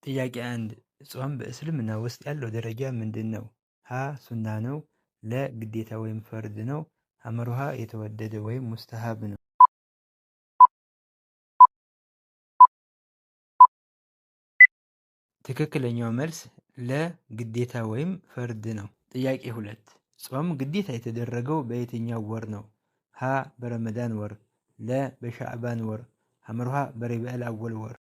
ጥያቄ 1 ጾም በእስልምና ውስጥ ያለው ደረጃ ምንድን ነው? ሀ ሱና ነው። ለ ግዴታ ወይም ፈርድ ነው። ሐመሩሃ የተወደደ ወይም ሙስተሃብ ነው። ትክክለኛው መልስ ለ ግዴታ ወይም ፈርድ ነው። ጥያቄ 2 ጾም ግዴታ የተደረገው በየትኛው ወር ነው? ሀ በረመዳን ወር፣ ለ በሻዕባን ወር፣ ሐመሩሃ በረቢዑል አወል ወር።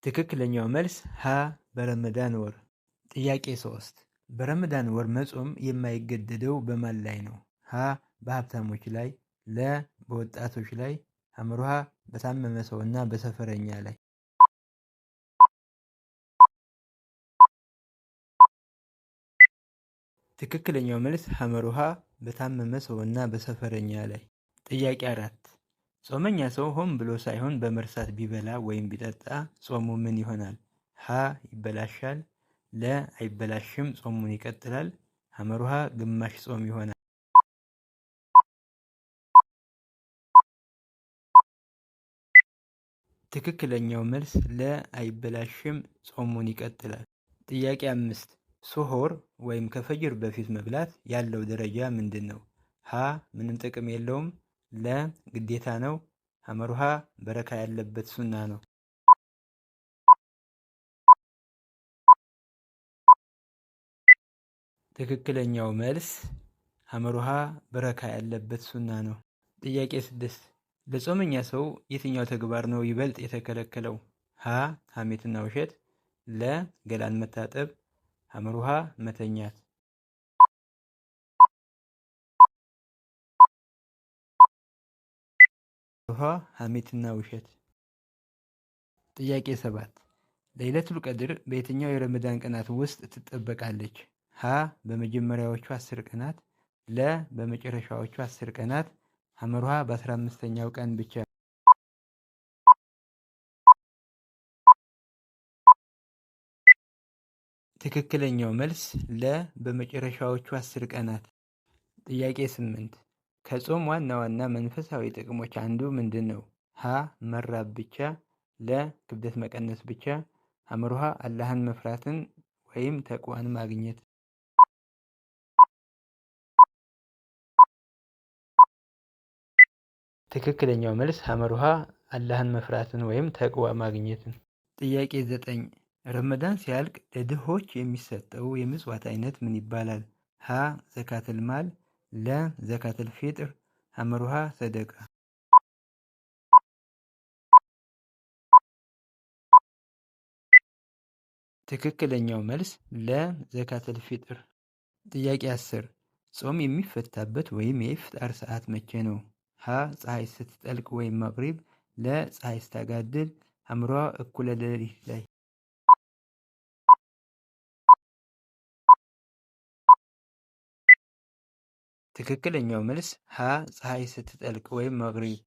ትክክለኛው መልስ ሀ በረመዳን ወር። ጥያቄ 3 በረመዳን ወር መጾም የማይገደደው በማን ላይ ነው? ሀ በሀብታሞች ላይ፣ ለ በወጣቶች ላይ፣ ሐመሩሃ በታመመ ሰውና በሰፈረኛ ላይ። ትክክለኛው መልስ ሐመሩሃ በታመመ ሰውና በሰፈረኛ ላይ። ጥያቄ 4 ጾመኛ ሰው ሆን ብሎ ሳይሆን በመርሳት ቢበላ ወይም ቢጠጣ ጾሙ ምን ይሆናል? ሀ ይበላሻል፣ ለ አይበላሽም ጾሙን ይቀጥላል፣ ሐመሩሃ ግማሽ ጾም ይሆናል። ትክክለኛው መልስ ለ አይበላሽም ጾሙን ይቀጥላል። ጥያቄ 5 ሱሆር ወይም ከፈጅር በፊት መብላት ያለው ደረጃ ምንድን ነው? ሀ ምንም ጥቅም የለውም፣ ለ ግዴታ ነው፣ ሐመሩሃ በረካ ያለበት ሱና ነው። ትክክለኛው መልስ ሐመሩሃ በረካ ያለበት ሱና ነው። ጥያቄ 6 ለጾመኛ ሰው የትኛው ተግባር ነው ይበልጥ የተከለከለው? ሀ ሐሜትና ውሸት፣ ለ ገላን መታጠብ፣ ሐመሩሃ መተኛት። ሐሜትና ውሸት። ጥያቄ 7 ለይለቱል ቀድር በየትኛው የረመዳን ቀናት ውስጥ ትጠበቃለች? ሀ በመጀመሪያዎቹ 10 ቀናት፣ ለ በመጨረሻዎቹ 10 ቀናት፣ ሐመሩሃ በ15ኛው ቀን ብቻ። ትክክለኛው መልስ ለ በመጨረሻዎቹ 10 ቀናት። ጥያቄ 8 ከጾም ዋና ዋና መንፈሳዊ ጥቅሞች አንዱ ምንድን ነው? ሀ መራብ ብቻ፣ ለ ክብደት መቀነስ ብቻ፣ ሐመሩሃ አላህን መፍራትን ወይም ተቅዋን ማግኘት። ትክክለኛው መልስ ሐመሩሃ አላህን መፍራትን ወይም ተቅዋ ማግኘትን። ጥያቄ 9 ረመዳን ሲያልቅ ለድሆች የሚሰጠው የምጽዋት አይነት ምን ይባላል? ሀ ዘካተል ማል፣ ለ ዘካተል ፊጥር፣ ሐመሩሃ ሰደቃ። ትክክለኛው መልስ ለ ዘካተል ፊጥር። ጥያቄ 10 ጾም የሚፈታበት ወይም የኢፍጣር ሰዓት መቼ ነው? ሀ ፀሐይ ስትጠልቅ ወይም መግሪብ፣ ለ ፀሐይ ስታጋድል፣ ሐመሩሃ እኩለ ሌሊት ላይ። ትክክለኛው መልስ ሀ ፀሐይ ስትጠልቅ ወይም መግሪብ።